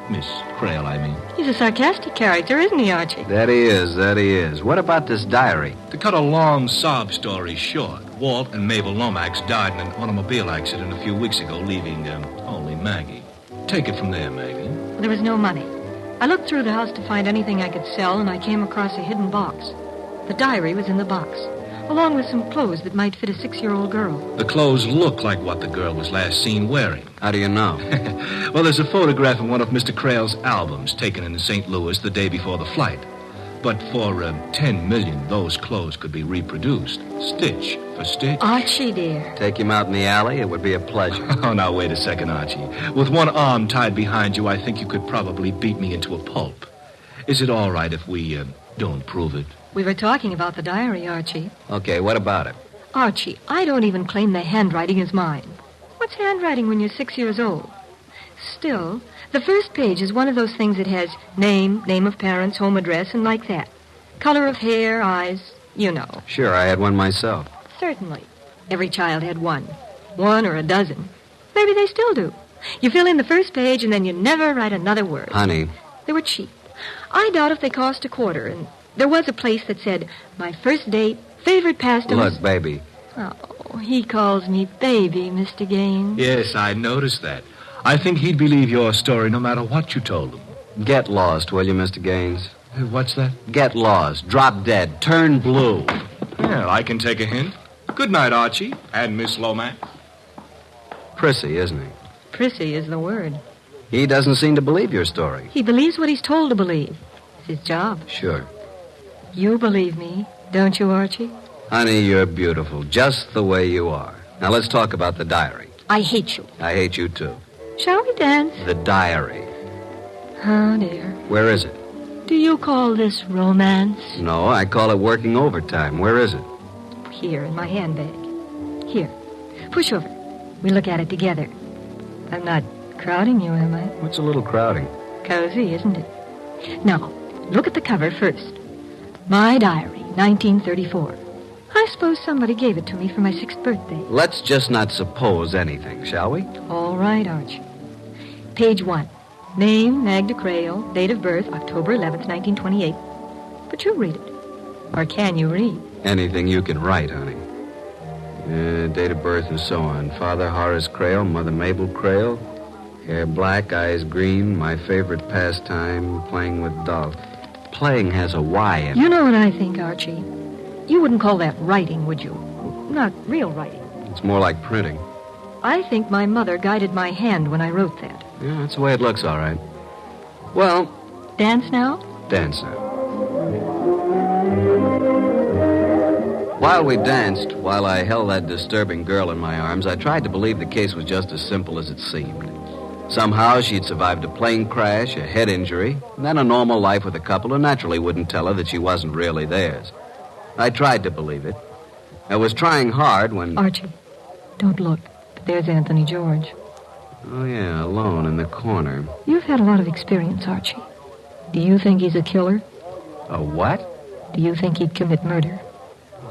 Miss Crale, I mean. He's a sarcastic character, isn't he, Archie? That he is. What about this diary? To cut a long sob story short, Walt and Mabel Lomax died in an automobile accident a few weeks ago, leaving only Maggie. Take it from there, Maggie. There was no money. I looked through the house to find anything I could sell, and I came across a hidden box. The diary was in the box, along with some clothes that might fit a 6-year-old girl. The clothes look like what the girl was last seen wearing. How do you know? Well, there's a photograph in one of Mr. Crale's albums taken in St. Louis the day before the flight. But for $10 million, those clothes could be reproduced, stitch for stitch. Archie, dear. Take him out in the alley? It would be a pleasure. Oh, now, wait a second, Archie. With one arm tied behind you, I think you could probably beat me into a pulp. Is it all right if we don't prove it? We were talking about the diary, Archie. Okay, what about it? Archie, I don't even claim the handwriting is mine. What's handwriting when you're 6 years old? Still, the first page is one of those things that has name of parents, home address, and like that. Color of hair, eyes, you know. Sure, I had one myself. Certainly. Every child had one. One or a dozen. Maybe they still do. You fill in the first page, and then you never write another word. Honey. They were cheap. I doubt if they cost $0.25, and there was a place that said, my first date, favorite pastime. Look, baby. Oh, he calls me baby, Mr. Gaines. Yes, I noticed that. I think he'd believe your story no matter what you told him. Get lost, will you, Mr. Gaines? What's that? Get lost. Drop dead. Turn blue. Well, I can take a hint. Good night, Archie. And Miss Lomax. Prissy, isn't he? Prissy is the word. He doesn't seem to believe your story. He believes what he's told to believe. It's his job. Sure. You believe me, don't you, Archie? Honey, you're beautiful, just the way you are. Now, let's talk about the diary. I hate you. I hate you, too. Shall we dance? The diary. Oh, dear. Where is it? Do you call this romance? No, I call it working overtime. Where is it? Here, in my handbag. Here. Push over. We look at it together. I'm not crowding you, am I? What's a little crowding? Cozy, isn't it? Now, look at the cover first. My diary, 1934. I suppose somebody gave it to me for my 6th birthday. Let's just not suppose anything, shall we? All right, Archie. Page 1. Name, Magda Crale. Date of birth, October 11th, 1928. But you read it. Or can you read? Anything you can write, honey. Date of birth and so on. Father Horace Crale, Mother Mabel Crale. Hair black, eyes green. My favorite pastime, playing with dolls. Playing has a Y in it. You know what I think, Archie? You wouldn't call that writing, would you? Not real writing. It's more like printing. I think my mother guided my hand when I wrote that. Yeah, that's the way it looks, all right. Well... Dance now? Dance now. While we danced, while I held that disturbing girl in my arms, I tried to believe the case was just as simple as it seemed. Somehow she'd survived a plane crash, a head injury, and then a normal life with a couple who naturally wouldn't tell her that she wasn't really theirs. I tried to believe it. I was trying hard when... Archie, don't look. But there's Anthony George. Oh, yeah, alone in the corner. You've had a lot of experience, Archie. Do you think he's a killer? A what? Do you think he'd commit murder?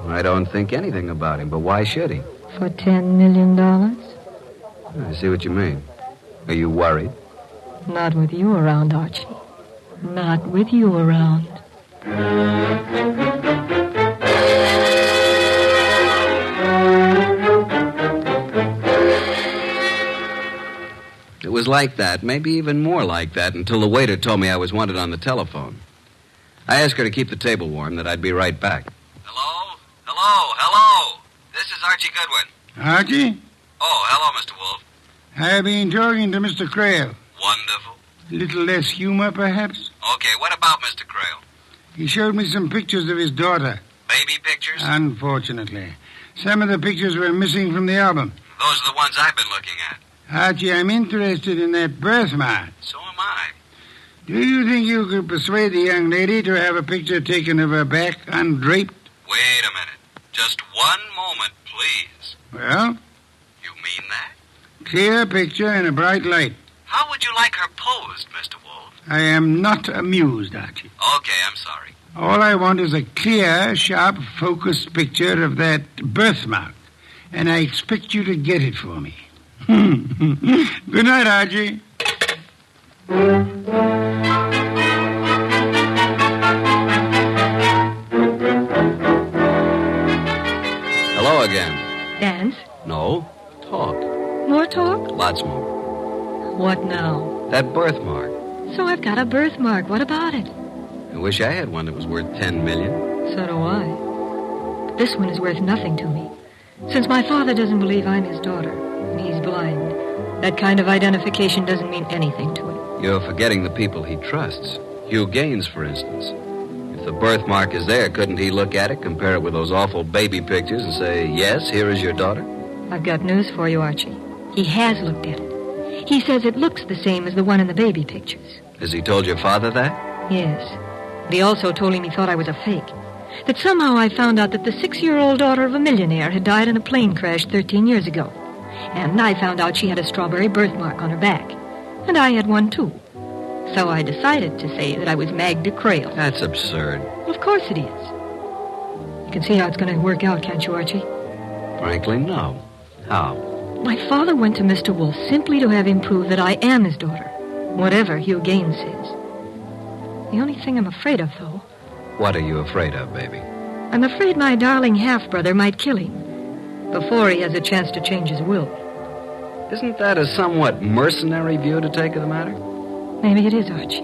I don't think anything about him, but why should he? For $10 million? I see what you mean. Are you worried? Not with you around, Archie. Not with you around. It was like that, maybe even more like that, until the waiter told me I was wanted on the telephone. I asked her to keep the table warm, that I'd be right back. Hello? Hello? Hello? This is is Archie Goodwin. Archie? Oh, hello, Mr. Wolfe. I've been talking to Mr. Creel. Wonderful. A little less humor, perhaps? Okay, what about Mr. Creel? He showed me some pictures of his daughter. Baby pictures? Unfortunately. Some of the pictures were missing from the album. Those are the ones I've been looking at. Archie, I'm interested in that birthmark. So am I. Do you think you could persuade the young lady to have a picture taken of her back undraped? Wait a minute. Just one moment, please. Well? You mean that? Clear picture in a bright light. How would you like her posed, Mr. Wolfe? I am not amused, Archie. Okay, I'm sorry. All I want is a clear, sharp, focused picture of that birthmark. And I expect you to get it for me. Good night, Archie. Hello again. Dance? No. Talk. More talk? Lots more. What now? That birthmark. So I've got a birthmark. What about it? I wish I had one that was worth $10 million. So do I. But this one is worth nothing to me. Since my father doesn't believe I'm his daughter, and he's blind, that kind of identification doesn't mean anything to him. You're forgetting the people he trusts. Hugh Gaines, for instance. If the birthmark is there, couldn't he look at it, compare it with those awful baby pictures, and say, yes, here is your daughter? I've got news for you, Archie. He has looked at it. He says it looks the same as the one in the baby pictures. Has he told your father that? Yes. But he also told him he thought I was a fake. That somehow I found out that the 6-year-old daughter of a millionaire had died in a plane crash 13 years ago. And I found out she had a strawberry birthmark on her back. And I had one, too. So I decided to say that I was Magda Creel. That's absurd. Of course it is. You can see how it's going to work out, can't you, Archie? Frankly, no. How? My father went to Mr. Wolfe simply to have him prove that I am his daughter, whatever Hugh Gaines says. The only thing I'm afraid of, though... What are you afraid of, baby? I'm afraid my darling half-brother might kill him before he has a chance to change his will. Isn't that a somewhat mercenary view to take of the matter? Maybe it is, Archie.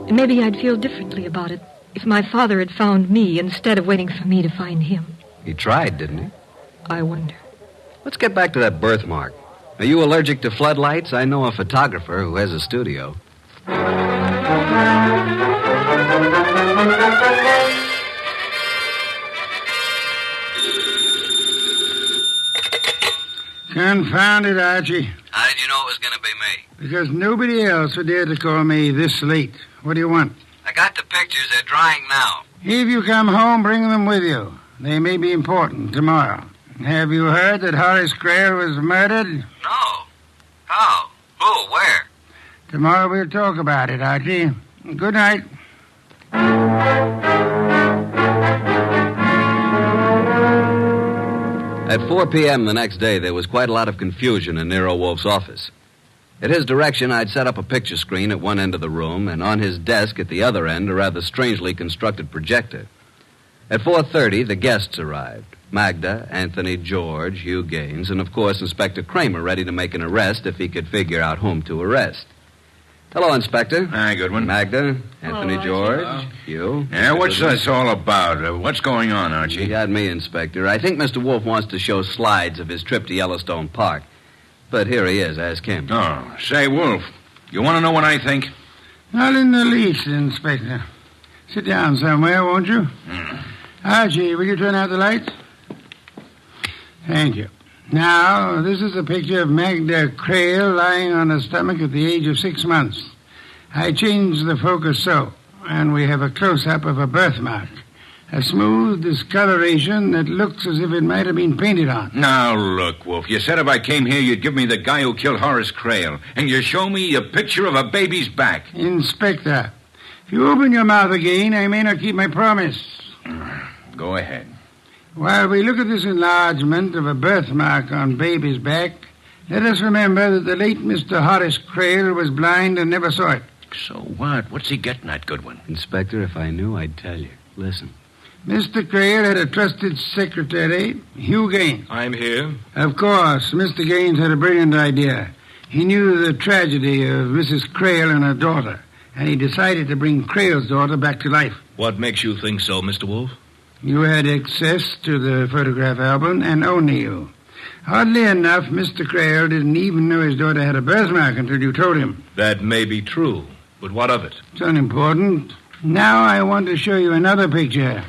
And maybe I'd feel differently about it if my father had found me instead of waiting for me to find him. He tried, didn't he? I wonder. Let's get back to that birthmark. Are you allergic to floodlights? I know a photographer who has a studio. Confound it, Archie. How did you know it was going to be me? Because nobody else would dare to call me this late. What do you want? I got the pictures. They're drying now. If you come home, bring them with you. They may be important tomorrow. Have you heard that Horace Creel was murdered? No. How? Who? Where? Tomorrow we'll talk about it, Archie. Good night. At 4 p.m. the next day, there was quite a lot of confusion in Nero Wolfe's office. At his direction, I'd set up a picture screen at one end of the room, and on his desk at the other end, a rather strangely constructed projector. At 4:30, the guests arrived. Magda, Anthony, George, Hugh Gaines, and, of course, Inspector Kramer, ready to make an arrest if he could figure out whom to arrest. Hello, Inspector. Hi, Goodwin. Magda, Anthony, George, Hugh. Yeah, what's this all about? What's going on, Archie? You got me, Inspector. I think Mr. Wolfe wants to show slides of his trip to Yellowstone Park. But here he is. Ask him. Oh, say, Wolfe, you want to know what I think? Not in the least, Inspector. Sit down somewhere, won't you? Archie, will you turn out the lights? Thank you. Now, this is a picture of Magda Creel lying on her stomach at the age of 6 months. I changed the focus so, and we have a close-up of a birthmark. A smooth discoloration that looks as if it might have been painted on. Now, look, Wolfe, you said if I came here, you'd give me the guy who killed Horace Creel, and you show me a picture of a baby's back. Inspector, if you open your mouth again, I may not keep my promise. Go ahead. While we look at this enlargement of a birthmark on baby's back, let us remember that the late Mr. Horace Creel was blind and never saw it. So what? What's he getting at, Goodwin? Inspector, if I knew, I'd tell you. Listen. Mr. Creel had a trusted secretary, Hugh Gaines. I'm here. Of course, Mr. Gaines had a brilliant idea. He knew the tragedy of Mrs. Creel and her daughter, and he decided to bring Creel's daughter back to life. What makes you think so, Mr. Wolfe? You had access to the photograph album, and only you. Oddly enough, Mr. Crail didn't even know his daughter had a birthmark until you told him. That may be true, but what of it? It's unimportant. Now I want to show you another picture.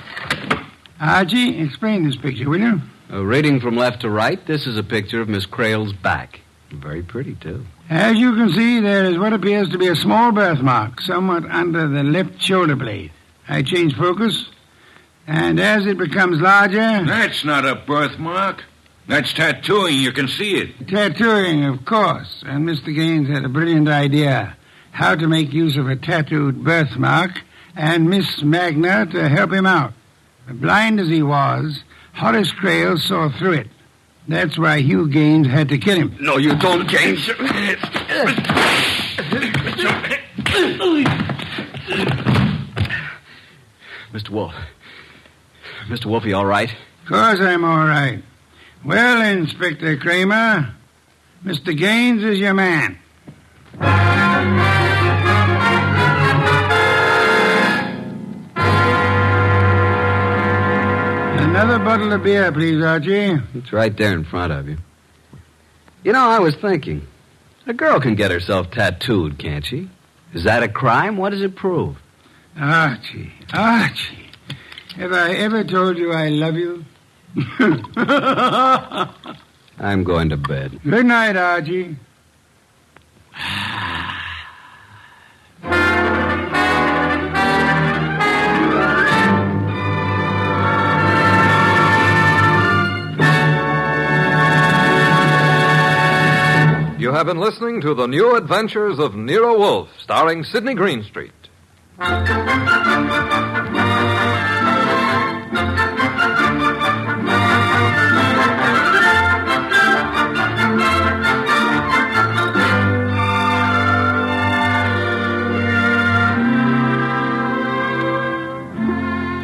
Archie, explain this picture, will you? Reading from left to right, this is a picture of Miss Crail's back. Very pretty, too. As you can see, there is what appears to be a small birthmark, somewhat under the left shoulder blade. I change focus, and as it becomes larger... That's not a birthmark. That's tattooing. You can see it. Tattooing, of course. And Mr. Gaines had a brilliant idea how to make use of a tattooed birthmark and Miss Magna to help him out. Blind as he was, Horace Crail saw through it. That's why Hugh Gaines had to kill him. No, you don't, Gaines. Mr. Wolfe. Mr. Wolfe, you all right? Of course I'm all right. Well, Inspector Kramer, Mr. Gaines is your man. Another bottle of beer, please, Archie. It's right there in front of you. You know, I was thinking, a girl can get herself tattooed, can't she? Is that a crime? What does it prove? Archie, have I ever told you I love you? I'm going to bed. Good night, Archie. You have been listening to The New Adventures of Nero Wolfe, starring Sidney Greenstreet.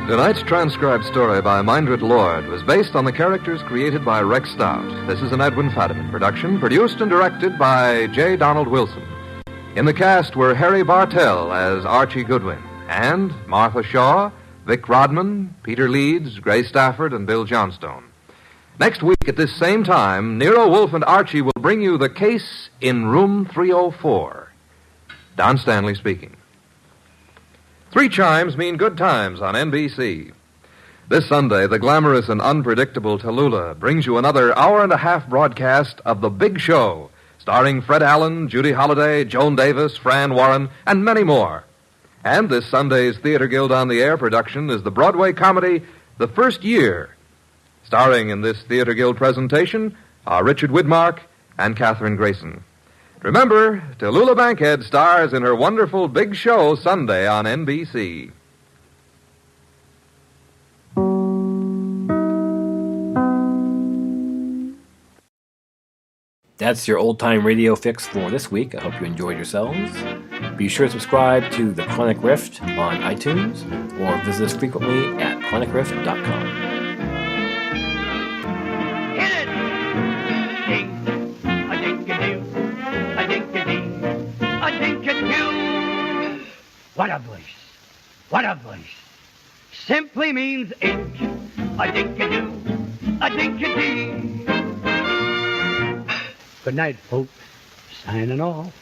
Tonight's transcribed story by Mindred Lord was based on the characters created by Rex Stout. This is an Edwin Fadiman production, produced and directed by J. Donald Wilson. In the cast were Harry Bartell as Archie Goodwin, and Martha Shaw, Vic Rodman, Peter Leeds, Gray Stafford, and Bill Johnstone. Next week at this same time, Nero Wolfe and Archie will bring you the case in room 304. Don Stanley speaking. 3 chimes mean good times on NBC. This Sunday, the glamorous and unpredictable Tallulah brings you another hour-and-a-half broadcast of The Big Show, starring Fred Allen, Judy Holliday, Joan Davis, Fran Warren, and many more. And this Sunday's Theater Guild on the Air production is the Broadway comedy The First Year. Starring in this Theater Guild presentation are Richard Widmark and Katherine Grayson. Remember, Tallulah Bankhead stars in her wonderful Big Show Sunday on NBC. That's your old-time radio fix for this week. I hope you enjoyed yourselves. Be sure to subscribe to The Chronic Rift on iTunes or visit us frequently at chronicrift.com. What a voice. What a voice. Simply means ink. A dink-a-doo. A dink-a-dee. Good night, folks. Signing off.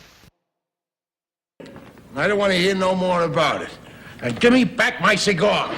I don't want to hear no more about it. And give me back my cigar.